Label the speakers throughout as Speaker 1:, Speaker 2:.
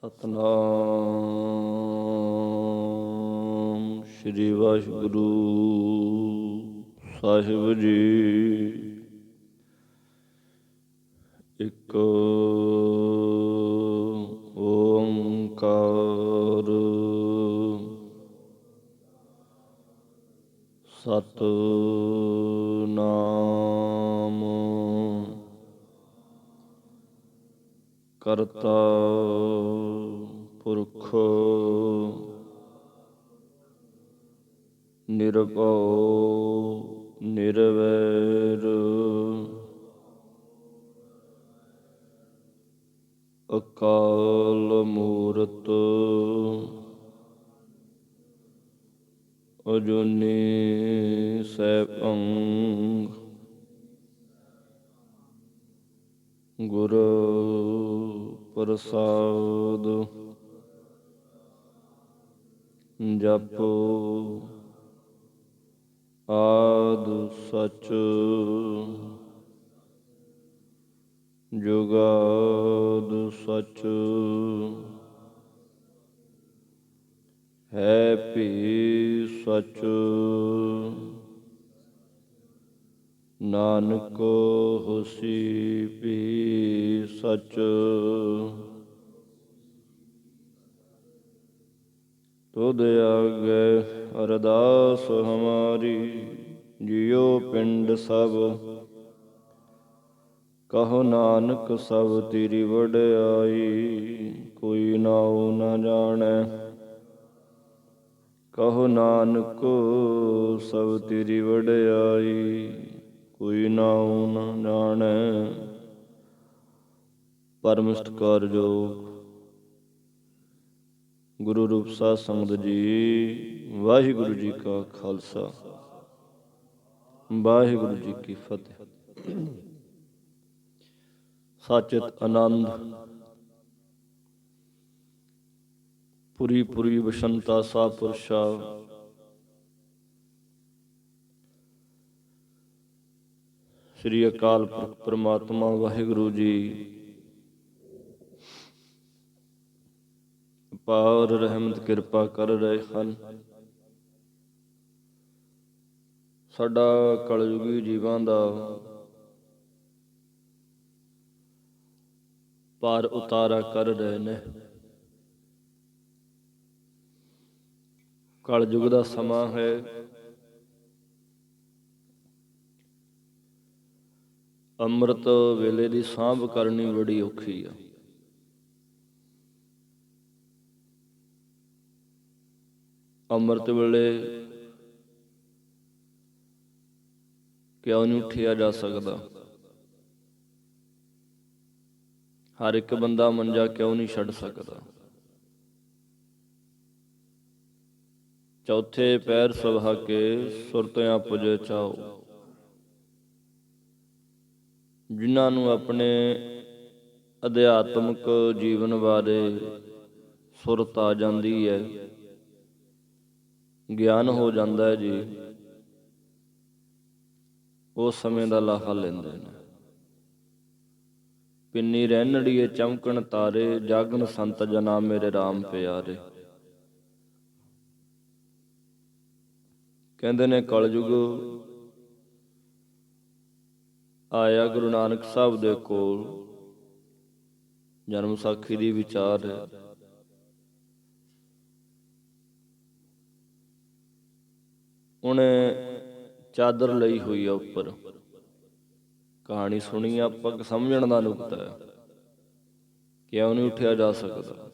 Speaker 1: ਸਤਨਾਮ ਸ਼੍ਰੀ ਵਾਹਿਗੁਰੂ ਸਾਹਿਬ ਜੀ। ਇੱਕ ਓੰਕਾਰ ਸਤਨਾਮ ਕਰਤਾ ਪੁਰਖ ਨਿਰਭਉ ਨਿਰਵੈਰ ਅਕਾਲ ਮੂਰਤ ਅਜੂਨੀ ਸੈਭੰ ਗੁਰ ਪ੍ਰਸਾਦ ਜਪ ਆਦਿ ਸਚ ਜੁਗਾਦਿ ਸਚ ਹੈ ਭੀ ਸਚ ਨਾਨਕ ਹੋਸੀ ਭੀ ਸਚ। ਤੁਧ ਆਗੇ ਅਰਦਾਸ ਹਮਾਰੀ ਜਿਉ ਪਿੰਡ ਸਭ ਕਹੋ ਨਾਨਕ ਸਭ ਤੇਰੀ ਵਡਿਆਈ ਕੋਈ ਨਾਉ ਨ ਜਾਣੈ। ਕਹੋ ਨਾਨਕ ਸਭ ਤੇਰੀ ਵਡਿਆਈ ਕੋਈ ਨਾਉ ਨ ਜਾਣੈ। ਪਰਮ ਸਤਿਕਾਰਯੋਗ ਗੁਰੂ ਰੂਪ ਸਾਧ ਸੰਗਤ ਜੀ, ਵਾਹਿਗੁਰੂ ਜੀ ਕਾ ਖਾਲਸਾ ਵਾਹਿਗੁਰੂ ਜੀ ਕੀ ਫਤਿਹ। ਸਚਿਤ ਆਨੰਦ ਪੁਰੀ ਪੁਰੀ ਬਸੰਤਾ ਸਾ ਪੁਰਸ਼ਾ ਸ੍ਰੀ ਅਕਾਲ ਪੁਰਖ ਪਰਮਾਤਮਾ ਵਾਹਿਗੁਰੂ ਜੀ ਅਪਾਰ ਰਹਿਮਤ ਕਿਰਪਾ ਕਰ ਰਹੇ ਹਨ। ਸਾਡਾ ਕਲਯੁਗੀ ਜੀਵਾਂ ਦਾ ਪਾਰ ਉਤਾਰਾ ਕਰ ਰਹੇ ਨੇ। ਕਲਯੁਗ ਦਾ ਸਮਾਂ ਹੈ, ਅੰਮ੍ਰਿਤ ਵੇਲੇ ਦੀ ਸਾਂਭ ਕਰਨੀ ਬੜੀ ਔਖੀ ਆ। ਅੰਮ੍ਰਿਤ ਵੇਲੇ ਕਿਉਂ ਨਹੀਂ ਉੱਠਿਆ ਜਾ ਸਕਦਾ? ਹਰ ਇੱਕ ਬੰਦਾ ਮੰਜਾ ਕਿਉਂ ਨਹੀਂ ਛੱਡ ਸਕਦਾ? ਚੌਥੇ ਪੈਰ ਸੁਭਾ ਕੇ ਸੁਰਤਿਆਂ ਪੁਜੇ ਚਾਓ। ਜਿਨ੍ਹਾਂ ਨੂੰ ਆਪਣੇ ਅਧਿਆਤਮਕ ਜੀਵਨ ਬਾਰੇ ਸੁਰਤ ਆ ਜਾਂਦੀ ਹੈ, ਗਿਆਨ ਹੋ ਜਾਂਦਾ ਹੈ ਜੀ, ਉਸ ਸਮੇਂ ਦਾ ਲਾਹਾ ਲੈਂਦੇ ਨੇ। ਪਿੰਨੀ ਰਹਿਣੜੀਏ ਚਮਕਣ ਤਾਰੇ, ਜਾਗਣ ਸੰਤ ਜਨਾ ਮੇਰੇ ਰਾਮ ਪਿਆਰੇ। ਕਹਿੰਦੇ ਨੇ ਕਲਯੁਗ ਆਇਆ ਗੁਰੂ ਨਾਨਕ ਸਾਹਿਬ ਦੇ ਕੋਲ, ਜਨਮ ਸਾਖੀ ਦੀ ਵਿਚਾਰ ਹੈ। ਉਹਨੇ ਚਾਦਰ ਲਈ ਹੋਈ ਆ ਉੱਪਰ। ਕਹਾਣੀ ਸੁਣੀ ਆਪਾਂ, ਸਮਝਣ ਦਾ ਨੁਕਤਾ ਹੈ। ਕਿਉਂ ਨਹੀਂ ਉੱਠਿਆ ਜਾ ਸਕਦਾ?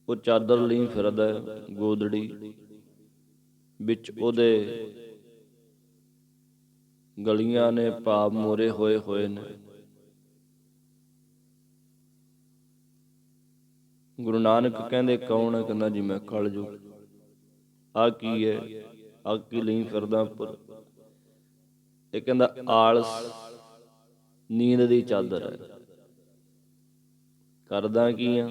Speaker 1: ਉਹ ਚਾਦਰ ਲਈ ਫਿਰਦਾ ਗੋਦੜੀ ਵਿੱਚ, ਉਹਦੇ ਗਲੀਆਂ ਨੇ, ਭਾਵ ਮੋਰੇ ਹੋਏ ਨੇ। ਗੁਰੂ ਨਾਨਕ ਕਹਿੰਦੇ ਕੌਣ ਹੈ? ਕਹਿੰਦਾ ਜੀ ਮੈਂ ਕਲਯੁਗ। ਆ ਕੀ ਹੈ? ਆ ਕੀ ਲਈ ਫਿਰਦਾ ਉੱਪਰ? ਇਹ ਕਹਿੰਦਾ ਆਲਸ, ਨੀਂਦ ਦੀ ਚਾਦਰ ਹੈ। ਕਰਦਾ ਕੀ ਆ?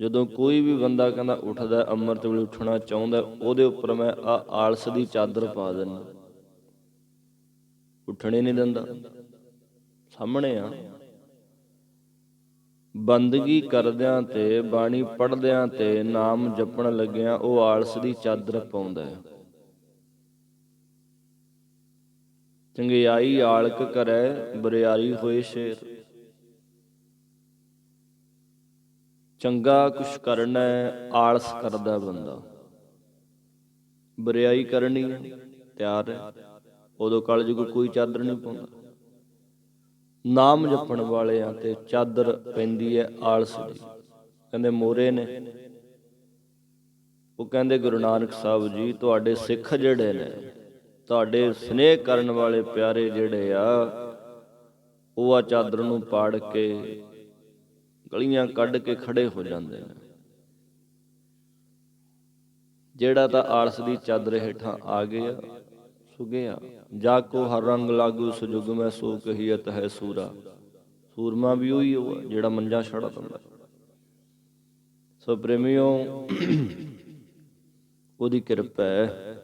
Speaker 1: ਜਦੋਂ ਕੋਈ ਵੀ ਬੰਦਾ ਕਹਿੰਦਾ ਉੱਠਦਾ, ਅੰਮ੍ਰਿਤ ਵੇਲੇ ਉੱਠਣਾ ਚਾਹੁੰਦਾ, ਉਹਦੇ ਉੱਪਰ ਮੈਂ ਆਲਸ ਦੀ ਚਾਦਰ ਪਾ ਦਿੰਦਾ, ਉੱਠਣੇ ਨਹੀਂ ਦਿੰਦਾ। ਸਾਹਮਣੇ ਆ ਬੰਦਗੀ ਕਰਦਿਆਂ ਤੇ ਬਾਣੀ ਪੜ੍ਹਦਿਆਂ ਤੇ ਨਾਮ ਜਪਣ ਲੱਗਿਆਂ ਉਹ ਆਲਸ ਦੀ ਚਾਦਰ ਪਾਉਂਦਾ ਹੈ। ਚੰਗਿਆਈ ਆਲਕ ਕਰੈ ਬਰਿਆਰੀ ਹੋਏ ਸ਼ੇਰ। ਚੰਗਾ ਕੁਛ ਕਰਨਾ ਆਲਸ ਕਰਦਾ ਬੰਦਾ, ਬਰਿਆਈ ਕਰਨੀ ਹੈ ਤਿਆਰ ਹੈ, ਉਦੋਂ ਕਲਯੁਗ ਕੋਈ ਚਾਦਰ ਨਹੀਂ ਪਾਉਂਦਾ। ਨਾਮ ਜਪਣ ਵਾਲਿਆਂ ਤੇ ਚਾਦਰ ਪੈਂਦੀ ਹੈ ਆਲਸ ਦੀ। ਕਹਿੰਦੇ ਮੋਰੇ ਨੇ, ਉਹ ਕਹਿੰਦੇ ਗੁਰੂ ਨਾਨਕ ਸਾਹਿਬ ਜੀ ਤੁਹਾਡੇ ਸਿੱਖ ਜਿਹੜੇ ਨੇ, ਤੁਹਾਡੇ ਸਨੇਹ ਕਰਨ ਵਾਲੇ ਪਿਆਰੇ ਜਿਹੜੇ ਆ, ਉਹ ਆ ਚਾਦਰ ਨੂੰ ਪਾੜ ਕੇ ਗਲੀਆਂ ਕੱਢ ਕੇ ਖੜੇ ਹੋ ਜਾਂਦੇ ਨੇ। ਜਿਹੜਾ ਤਾਂ ਆਲਸ ਦੀ ਚਾਦਰ ਹੇਠਾਂ ਆ ਗਿਆ ਸੋ ਗਿਆ। ਜਾ ਕੋ ਹਰ ਰੰਗ ਲਾਗੂ ਸੁਜੁਗ ਮੈਂ ਸੋ ਕਹੀਅਤ ਹੈ ਸੂਰਾ। ਸੂਰਮਾ ਵੀ ਉਹੀ ਹੋਆ ਜਿਹੜਾ ਮੰਜਾ ਛੱਡ ਦਿੰਦਾ। ਸੋ ਪ੍ਰੇਮੀਓ, ਉਹਦੀ ਕਿਰਪਾ ਹੈ।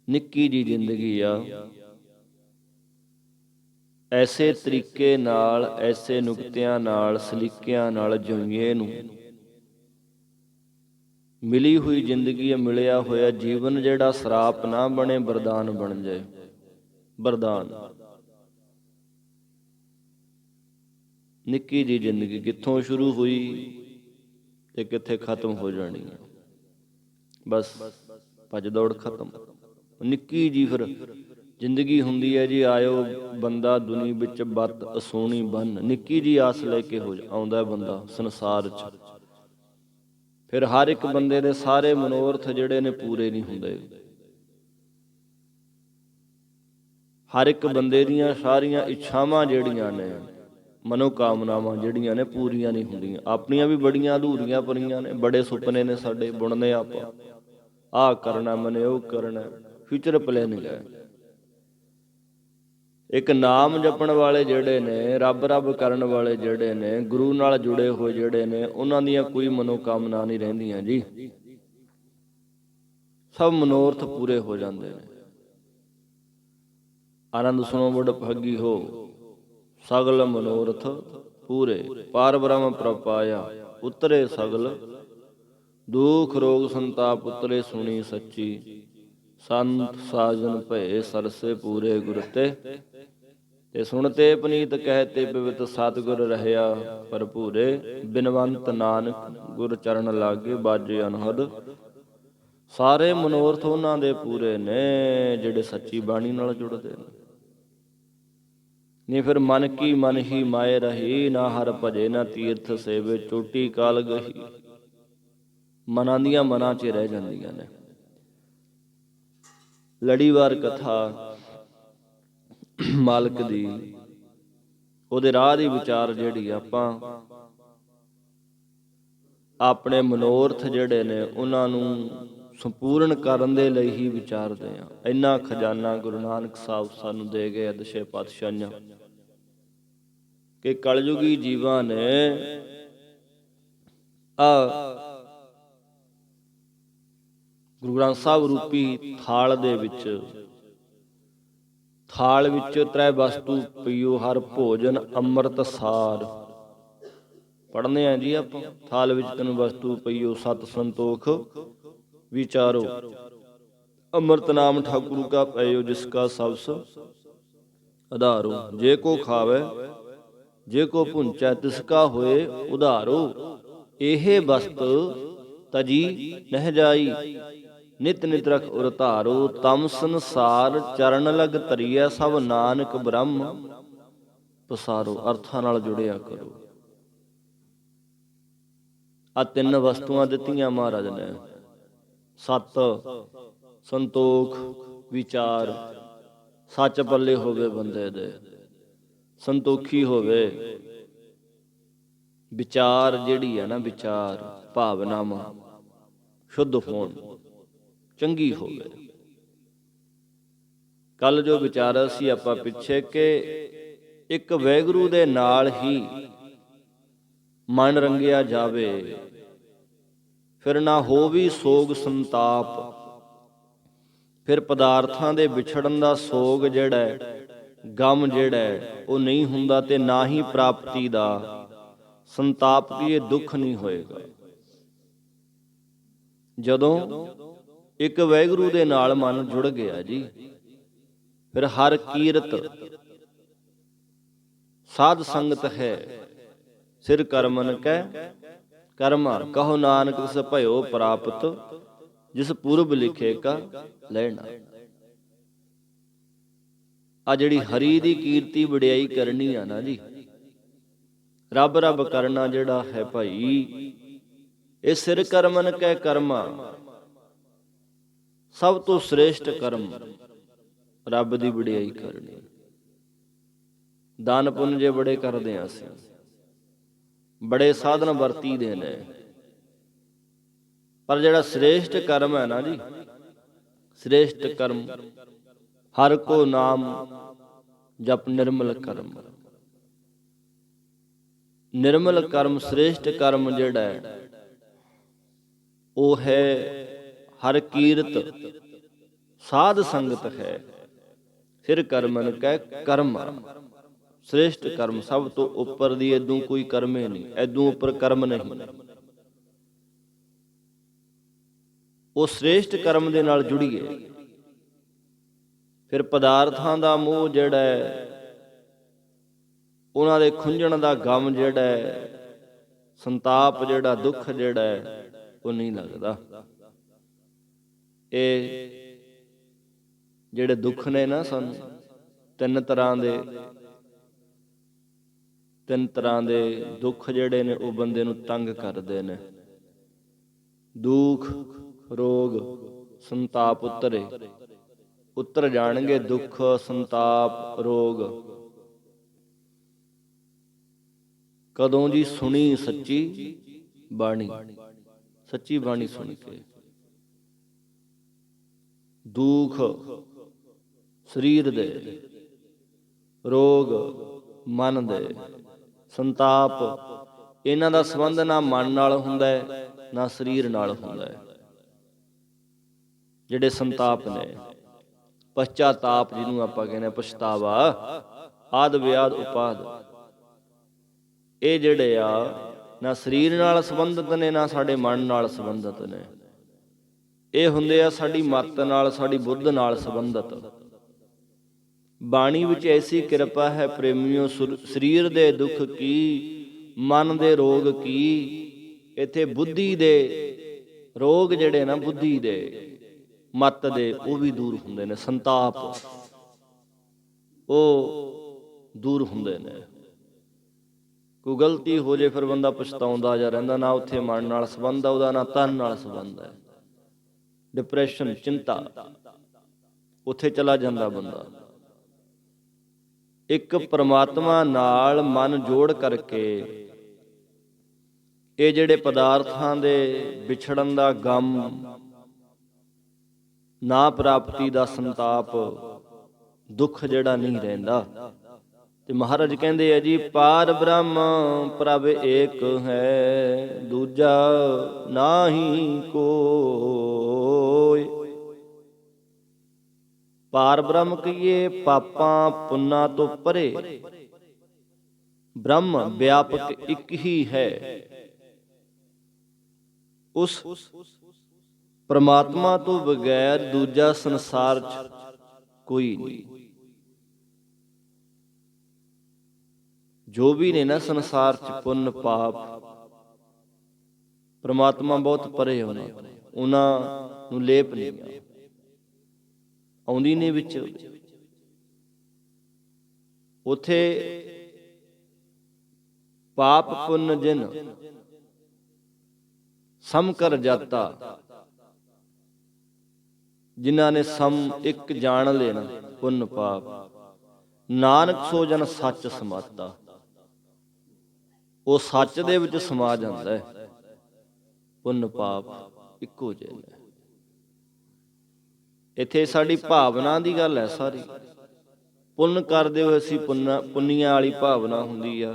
Speaker 1: ਨਿੱਕੀ ਜਿਹੀ ਜ਼ਿੰਦਗੀ ਆ, ਐਸੇ ਤਰੀਕੇ ਨਾਲ, ਐਸੇ ਨੁਕਤਿਆਂ ਨਾਲ, ਸਲੀਕਿਆਂ ਨਾਲ ਜਿਉਈਏ ਨੂੰ। ਮਿਲੀ ਹੋਈ ਜ਼ਿੰਦਗੀ ਹੈ, ਮਿਲਿਆ ਹੋਇਆ ਜੀਵਨ ਜਿਹੜਾ ਸਰਾਪ ਨਾ ਬਣੇ, ਵਰਦਾਨ ਬਣ ਜਾਏ। ਵਰਦਾਨ। ਨਿੱਕੀ ਜਿਹੀ ਜ਼ਿੰਦਗੀ ਕਿੱਥੋਂ ਸ਼ੁਰੂ ਹੋਈ ਤੇ ਕਿੱਥੇ ਖਤਮ ਹੋ ਜਾਣੀ ਹੈ। ਬਸ ਭੱਜ ਦੌੜ ਖਤਮ। ਨਿੱਕੀ ਜਿਹੀ ਫਿਰ ਜ਼ਿੰਦਗੀ ਹੁੰਦੀ ਹੈ ਜੀ। ਆਇਓ ਬੰਦਾ ਦੁਨੀ ਵਿੱਚ ਬੱਤ ਅਸੋਣੀ ਬੰਨ। ਨਿੱਕੀ ਜਿਹੀ ਆਸ ਲੈ ਕੇ ਆਉਂਦਾ ਬੰਦਾ ਸੰਸਾਰ 'ਚ। ਫਿਰ ਹਰ ਇੱਕ ਬੰਦੇ ਦੇ ਸਾਰੇ ਮਨੋਰਥ ਜਿਹੜੇ ਨੇ ਪੂਰੇ ਨਹੀਂ ਹੁੰਦੇ। ਹਰ ਇੱਕ ਬੰਦੇ ਦੀਆਂ ਸਾਰੀਆਂ ਇੱਛਾਵਾਂ ਜਿਹੜੀਆਂ ਨੇ, ਮਨੋਕਾਮਨਾਵਾਂ ਜਿਹੜੀਆਂ ਨੇ, ਪੂਰੀਆਂ ਨਹੀਂ ਹੁੰਦੀਆਂ। ਆਪਣੀਆਂ ਵੀ ਬੜੀਆਂ ਅਧੂਰੀਆਂ ਪਈਆਂ ਨੇ। ਬੜੇ ਸੁਪਨੇ ਨੇ ਸਾਡੇ, ਬੁਣਨੇ ਆਪਾਂ, ਆਹ ਕਰਨਾ ਮੈਨੇ, ਉਹ ਕਰਨਾ, ਫਿਊਚਰ ਪਲੈਨਿੰਗ ਹੈ। ਇੱਕ ਨਾਮ ਜਪਣ ਵਾਲੇ ਜਿਹੜੇ ਨੇ, ਰੱਬ ਰੱਬ ਕਰਨ ਵਾਲੇ ਜਿਹੜੇ ਨੇ, ਗੁਰੂ ਨਾਲ ਜੁੜੇ ਹੋਏ ਜਿਹੜੇ ਨੇ, ਉਹਨਾਂ ਦੀਆਂ ਕੋਈ ਮਨੋਕਾਮਨਾ ਨਹੀਂ ਰਹਿੰਦੀਆਂ ਜੀ। ਸਭ ਮਨੋਰਥ ਪੂਰੇ ਹੋ ਜਾਂਦੇ ਨੇ। ਆਨੰਦ ਸੁਣੋ ਬੜ ਭਾਗੀ ਹੋ, ਸਗਲ ਮਨੋਰਥ ਪੂਰੇ। ਪਾਰ ਬ੍ਰਹਮ ਪ੍ਰਪਾਇਆ, ਉਤਰੇ ਸਗਲ ਦੁਖ ਰੋਗ ਸੰਤਾਪ, ਉਤਰੇ ਸੁਣੀ ਸੱਚੀ। ਸੰਤ ਸਾਜਨ ਭਏ ਸਰਸੇ ਪੂਰੇ ਗੁਰ ਤੇ ਸੁਣਤੇ ਪਨੀਤ ਕਹਿਤੇ ਪਵਿੱਤ ਸਤਿਗੁਰ ਰਹਿਆ ਭਰਪੂਰੇ। ਬਿਨਵੰਤ ਨਾਨਕ ਗੁਰ ਚਰਨ ਲਾਗੇ ਬਾਜੇ ਅਨਹਦ। ਸਾਰੇ ਮਨੋਰਥ ਉਹਨਾਂ ਦੇ ਪੂਰੇ ਨੇ ਜਿਹੜੇ ਸੱਚੀ ਬਾਣੀ ਨਾਲ ਜੁੜਦੇ ਨੇ। ਨਹੀਂ ਫਿਰ ਮਨ ਕੀ ਮਨ ਹੀ ਮਾਏ ਰਹੀ, ਨਾ ਹਰ ਭਜੇ ਨਾ ਤੀਰਥ ਸੇਵੇ, ਚੋਟੀ ਕਾਲ ਗਹੀ। ਮਨਾਂ ਦੀਆਂ ਮਨਾਂ 'ਚ ਰਹਿ ਜਾਂਦੀਆਂ ਨੇ। ਲੜੀਵਾਰ ਕਥਾ ਮਾਲਕ ਦੀ, ਉਹਦੇ ਰਾਹ ਦੀ ਵਿਚਾਰ ਜਿਹੜੀ ਆਪਾਂ ਆਪਣੇ ਮਨੋਰਥ ਜਿਹੜੇ ਨੇ ਉਹਨਾਂ ਨੂੰ ਸੰਪੂਰਨ ਕਰਨ ਦੇ ਲਈ ਹੀ ਵਿਚਾਰਦੇ ਹਾਂ। ਇੰਨਾ ਖਜ਼ਾਨਾ ਗੁਰੂ ਨਾਨਕ ਸਾਹਿਬ ਸਾਨੂੰ ਦੇ ਗਏ ਦਸ਼ੇ ਪਾਤਸ਼ਾਹੀਆਂ ਕਿ ਕਲਯੁਗੀ ਜੀਵਾਂ ਨੇ ਗੁਰੂ ਗ੍ਰੰਥ ਸਾਹਿਬ ਰੂਪੀ ਥਾਲ ਦੇ ਵਿੱਚ, ਥਾਲ ਵਿੱਚ ਤ੍ਰੈ ਵਸਤੂ ਪਈਓ ਹਰ ਭੋਜਨ ਅੰਮ੍ਰਿਤ ਸਾਰ। ਪੜ੍ਹਨੇ ਆ ਜੀ ਆਪਾਂ। ਥਾਲ ਵਿੱਚ ਤਿੰਨ ਵਸਤੂ ਪਈਓ ਸਤ ਸੰਤੋਖ ਵਿਚਾਰੋ। ਅੰਮ੍ਰਿਤ ਨਾਮ ਠਾਕੁਰੂ ਕਾ ਪਇਓ ਜਿਸ ਕਾ ਸਬਸ ਆਧਾਰੋ। ਜੇ ਕੋ ਖਾਵੇ ਜੇ ਕੋ ਭੁੰਚੈ ਤਿਸ ਕਾ ਹੋਏ ਉਧਾਰੋ। ਇਹ ਵਸਤ ਤਜੀ ਨਹਿ ਜਾਈ ਨਿਤ ਨਿਤ ਰਖ ਉਰ ਧਾਰੋ। ਤਮ ਸੰਸਾਰ ਚਰਨ ਲਗ ਧਰੀਐ ਸਭ ਨਾਨਕ ਬ੍ਰਹਮ ਪਸਾਰੋ। ਅਰਥਾਂ ਨਾਲ ਜੁੜਿਆ ਕਰੋ। ਆ ਤਿੰਨ ਵਸਤੂਆਂ ਦਿੱਤੀਆਂ ਮਹਾਰਾਜ ਨੇ। ਸਤ ਸੰਤੋਖ ਵਿਚਾਰ। ਸੱਚ ਪੱਲੇ ਹੋਵੇ ਬੰਦੇ ਦੇ, ਸੰਤੋਖੀ ਹੋਵੇ। ਵਿਚਾਰ ਜਿਹੜੀ ਹੈ ਨਾ, ਵਿਚਾਰ ਭਾਵਨਾਵਾਂ ਸ਼ੁੱਧ ਹੋਣ, ਚੰਗੀ ਹੋਵੇ। ਕੱਲ ਜੋ ਵਿਚਾਰਿਆ ਸੀ ਆਪਾਂ ਪਿੱਛੇ ਕਿ ਇੱਕ ਵਾਹਿਗੁਰੂ ਦੇ ਨਾਲ ਹੀ ਮਨ ਰੰਗਿਆ ਜਾਵੇ, ਫਿਰ ਨਾ ਹੋਵੀ ਸੋਗ ਸੰਤਾਪ। ਫਿਰ ਪਦਾਰਥਾਂ ਦੇ ਵਿਛੜਨ ਦਾ ਸੋਗ ਜਿਹੜਾ ਗਮ ਜਿਹੜਾ ਹੈ ਉਹ ਨਹੀਂ ਹੁੰਦਾ, ਤੇ ਨਾ ਹੀ ਪ੍ਰਾਪਤੀ ਦਾ ਸੰਤਾਪ ਕੀ ਇਹ ਦੁੱਖ ਨਹੀਂ ਹੋਏਗਾ। ਜਦੋਂ ਇੱਕ ਵਾਹਿਗੁਰੂ ਦੇ ਨਾਲ ਮਨ ਜੁੜ ਗਿਆ ਜੀ, ਫਿਰ ਹਰ ਕੀਰਤ ਸਾਧ ਸੰਗਤ ਹੈ, ਸਿਰ ਕਰਮਨ ਕੈ ਕਰਮਾ ਕਹੋ ਨਾਨਕ ਤਿਸ ਭਇਓ ਪ੍ਰਾਪਤ, ਜਿਸ ਪੁਰਬ ਲਿਖੇ ਕਾ ਲੈਣਾ। ਆ ਜਿਹੜੀ ਹਰੀ ਦੀ ਕੀਰਤੀ ਵਡਿਆਈ ਕਰਨੀ ਆ ਨਾ ਜੀ, ਰੱਬ ਰੱਬ ਕਰਨਾ ਜਿਹੜਾ ਹੈ ਭਾਈ, ਇਹ ਸਿਰ ਕਰਮਨ ਕੈ ਕਰਮਾ, ਸਭ ਤੋਂ ਸ੍ਰੇਸ਼ਟ ਕਰਮ ਰੱਬ ਦੀ ਵਡਿਆਈ ਕਰਨੀ। ਦਾਨ ਪੁੰਨ ਜੇ ਬੜੇ ਕਰਦੇ ਆ ਅਸੀਂ, ਬੜੇ ਸਾਧਨ ਵਰਤੀ ਦੇ ਨੇ, ਪਰ ਜਿਹੜਾ ਸ੍ਰੇਸ਼ਟ ਕਰਮ ਹੈ ਨਾ ਜੀ, ਸ੍ਰੇਸ਼ਟ ਕਰਮ ਹਰ ਕੋ ਨਾਮ ਜਪ ਨਿਰਮਲ ਕਰਮ। ਨਿਰਮਲ ਕਰਮ, ਸ੍ਰੇਸ਼ਟ ਕਰਮ ਜਿਹੜਾ ਹੈ ਉਹ ਹੈ ਹਰ ਕੀਰਤ ਸਾਧ ਸੰਗਤ ਹੈ, ਫਿਰ ਕਰਮਨ ਕੈ ਕਰਮ। ਸ੍ਰੇਸ਼ਟ ਕਰਮ ਸਭ ਤੋਂ ਉੱਪਰ ਦੀ, ਏਦੂ ਕੋਈ ਕਰਮੇ ਨਹੀਂ, ਏਦੂ ਉੱਪਰ ਕਰਮ ਨਹੀਂ। ਉਹ ਸ੍ਰੇਸ਼ਟ ਕਰਮ ਦੇ ਨਾਲ ਜੁੜੀਏ, ਫਿਰ ਪਦਾਰਥਾਂ ਦਾ ਮੋਹ ਜਿਹੜਾ ਹੈ, ਉਹਨਾਂ ਦੇ ਖੁੰਝਣ ਦਾ ਗਮ ਜਿਹੜਾ ਹੈ, ਸੰਤਾਪ ਜਿਹੜਾ, ਦੁੱਖ ਜਿਹੜਾ ਹੈ, ਉਹ ਨਹੀਂ ਲੱਗਦਾ। ਇਹ ਜਿਹੜੇ ਦੁੱਖ ਨੇ ਨਾ ਸਾਨੂੰ, ਤਿੰਨ ਤਰ੍ਹਾਂ ਦੇ ਦੁੱਖ ਜਿਹੜੇ ਨੇ ਉਹ ਬੰਦੇ ਨੂੰ ਤੰਗ ਕਰਦੇ ਨੇ। ਦੁੱਖ ਰੋਗ ਸੰਤਾਪ ਉਤਰ ਜਾਣਗੇ। ਦੁੱਖ ਸੰਤਾਪ ਰੋਗ ਕਦੋਂ ਜੀ? ਸੁਣੀ ਸੱਚੀ ਬਾਣੀ, ਸੱਚੀ ਬਾਣੀ ਸੁਣ ਕੇ। ਦੁੱਖ ਸਰੀਰ ਦੇ, ਰੋਗ ਮਨ ਦੇ, ਸੰਤਾਪ ਇਹਨਾਂ ਦਾ ਸੰਬੰਧ ਨਾ ਮਨ ਨਾਲ ਹੁੰਦਾ ਹੈ ਨਾ ਸਰੀਰ ਨਾਲ ਹੁੰਦਾ ਹੈ। ਜਿਹੜੇ ਸੰਤਾਪ ਨੇ, ਪਛਚਾਤਾਪ ਜਿਹਨੂੰ ਆਪਾਂ ਕਹਿੰਦੇ ਪਛਤਾਵਾ, ਆਦ ਵਿਆਦ ਉਪਾਦ, ਇਹ ਜਿਹੜੇ ਆ ਨਾ ਸਰੀਰ ਨਾਲ ਸੰਬੰਧਿਤ ਨੇ ਨਾ ਸਾਡੇ ਮਨ ਨਾਲ ਸੰਬੰਧਿਤ ਨੇ। ਇਹ ਹੁੰਦੇ ਆ ਸਾਡੀ ਮੱਤ ਨਾਲ, ਸਾਡੀ ਬੁੱਧ ਨਾਲ ਸੰਬੰਧਿਤ। ਬਾਣੀ ਵਿੱਚ ਐਸੀ ਕਿਰਪਾ ਹੈ ਪ੍ਰੇਮੀਓ, ਸਰੀਰ ਦੇ ਦੁੱਖ ਕੀ, ਮਨ ਦੇ ਰੋਗ ਕੀ। ਇੱਥੇ ਬੁੱਧੀ ਦੇ ਰੋਗ ਜਿਹੜੇ ਨਾ, ਬੁੱਧੀ ਦੇ ਮੱਤ ਦੇ, ਉਹ ਵੀ ਦੂਰ ਹੁੰਦੇ ਨੇ। ਸੰਤਾਪ ਉਹ ਦੂਰ ਹੁੰਦੇ ਨੇ। ਕੋਈ ਗਲਤੀ ਹੋ ਜੇ ਫਿਰ ਬੰਦਾ ਪਛਤਾਉਂਦਾ ਜਾਂ ਰਹਿੰਦਾ, ਨਾ ਉੱਥੇ ਮਨ ਨਾਲ ਸੰਬੰਧ ਆ ਉਹਦਾ, ਨਾ ਤਨ ਨਾਲ ਸੰਬੰਧ ਹੈ। ਡਿਪਰੈਸ਼ਨ, ਚਿੰਤਾ, ਉੱਥੇ ਚਲਾ ਜਾਂਦਾ ਬੰਦਾ। ਇੱਕ ਪਰਮਾਤਮਾ ਨਾਲ ਮਨ ਜੋੜ ਕਰਕੇ ਇਹ ਜਿਹੜੇ ਪਦਾਰਥਾਂ ਦੇ ਵਿਛੜਨ ਦਾ ਗਮ, ਨਾ ਪ੍ਰਾਪਤੀ ਦਾ ਸੰਤਾਪ, ਦੁੱਖ ਜਿਹੜਾ ਨਹੀਂ ਰਹਿੰਦਾ। ਤੇ ਮਹਾਰਾਜ ਕਹਿੰਦੇ ਆ ਜੀ, ਪਾਰ ਬ੍ਰਹਮ ਪ੍ਰਭ ਏਕ ਹੈ, ਦੂਜਾ ਨਾਹੀ ਕੋਇ। ਪਾਰ ਬ੍ਰਹਮ ਕਹੀਏ ਪਾਪਾਂ ਪੁੰਨਾਂ ਤੋਂ ਪਰੇ, ਬ੍ਰਹਮ ਵਿਆਪਕ ਇੱਕ ਹੀ ਹੈ। ਉਸ ਪਰਮਾਤਮਾ ਤੋਂ ਬਗੈਰ ਦੂਜਾ ਸੰਸਾਰ 'ਚ ਕੋਈ ਨਹੀਂ। ਜੋ ਵੀ ਨੇ ਨਾ ਸੰਸਾਰ 'ਚ ਪੁੰਨ ਪਾਪ, ਪਰਮਾਤਮਾ ਬਹੁਤ ਪਰੇ ਉਹਨਾਂ ਨੂੰ ਲੇਪ ਨਹੀਂ ਆਉਂਦੀ ਨੇ ਵਿੱਚ। ਉਥੇ ਪਾਪ ਪੁੰਨ ਜਿਨ ਸਮ ਕਰ ਜਾਤਾ, ਜਿਨ੍ਹਾਂ ਨੇ ਸਮ ਇੱਕ ਜਾਣ ਲੈਣਾ ਪੁੰਨ ਪਾਪ, ਨਾਨਕ ਸੋ ਜਨ ਸੱਚ ਸਮਾਤਾ। ਉਹ ਸੱਚ ਦੇ ਵਿੱਚ ਸਮਾ ਜਾਂਦਾ ਹੈ। ਪੁੰਨ ਪਾਪ ਇੱਕੋ ਜਿਹੇ ਨੇ। ਇੱਥੇ ਸਾਡੀ ਭਾਵਨਾ ਦੀ ਗੱਲ ਹੈ ਸਾਰੀ। ਪੁੰਨ ਕਰਦੇ ਹੋਏ ਅਸੀਂ ਪੁੰਨੀਆਂ ਵਾਲੀ ਭਾਵਨਾ ਹੁੰਦੀ ਆ।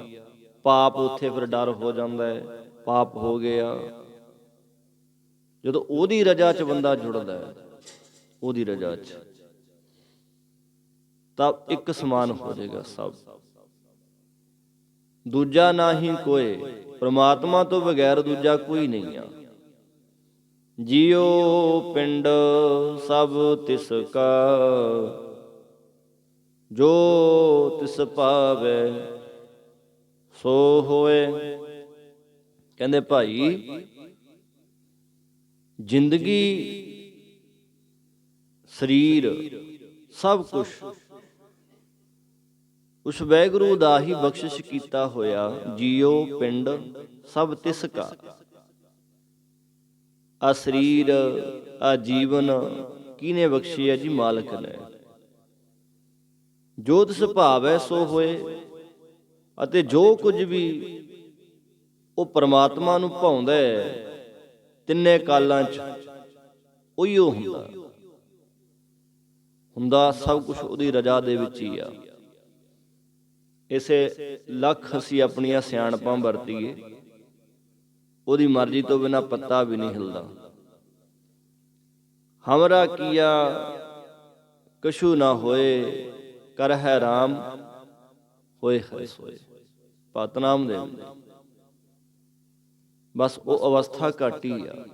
Speaker 1: ਪਾਪ ਉੱਥੇ ਫਿਰ ਡਰ ਹੋ ਜਾਂਦਾ ਹੈ, ਪਾਪ ਹੋ ਗਿਆ। ਜਦੋਂ ਉਹਦੀ ਰਜਾ 'ਚ ਬੰਦਾ ਜੁੜਦਾ ਹੈ, ਉਹਦੀ ਰਜਾ 'ਚ, ਤਾਂ ਇੱਕ ਸਮਾਨ ਹੋ ਜਾਏਗਾ ਸਭ। ਦੂਜਾ ਨਾਹੀਂ ਕੋਏ, ਪ੍ਰਮਾਤਮਾ ਤੋਂ ਬਗੈਰ ਦੂਜਾ ਕੋਈ ਨਹੀਂ ਆ। ਜਿਉ ਪਿੰਡ ਸਭ ਤਿਸ ਕਾ, ਜੋ ਤਿਸ ਭਾਵੈ ਸੋ ਹੋਏ। ਕਹਿੰਦੇ ਭਾਈ ਜ਼ਿੰਦਗੀ, ਸਰੀਰ, ਸਭ ਕੁਛ ਉਸ ਵਾਹਿਗੁਰੂ ਦਾ ਹੀ ਬਖਸ਼ਿਸ਼ ਕੀਤਾ ਹੋਇਆ। ਜੀਉ ਪਿੰਡ ਸਭ ਤਿਸ ਕਾ, ਆ ਸਰੀਰ, ਆ ਜੀਵਨ ਕਿਹਨੇ ਬਖਸ਼ੀ ਹੈ ਜੀ? ਮਾਲਕ ਨੇ। ਜੋ ਤਿਸ ਭਾਵੈ ਸੋ ਹੋਏ, ਅਤੇ ਜੋ ਕੁਝ ਵੀ ਉਹ ਪਰਮਾਤਮਾ ਨੂੰ ਭਾਉਂਦਾ ਤਿੰਨੇ ਕਾਲਾਂ 'ਚ ਉਹੀਓ ਹੁੰਦਾ ਸਭ ਕੁਛ ਉਹਦੀ ਰਜ਼ਾ ਦੇ ਵਿੱਚ ਹੀ ਆ। ਇਸੇ ਲੱਖ ਅਸੀਂ ਆਪਣੀਆਂ ਸਿਆਣਪਾਂ ਵਰਤੀਏ, ਉਹਦੀ ਮਰਜ਼ੀ ਤੋਂ ਬਿਨਾਂ ਪੱਤਾ ਵੀ ਨਹੀਂ ਹਿਲਦਾ। ਹਮਰਾ ਕੀਆ ਕਛੂ ਨਾ ਹੋਏ, ਕਰ ਹੈ ਰਾਮ ਹੋਏ ਹੈ ਸੋਏ। ਭਗਤ ਨਾਮਦੇਵ ਦੇ ਬਸ ਉਹ ਅਵਸਥਾ ਘੱਟ ਹੀ ਆ।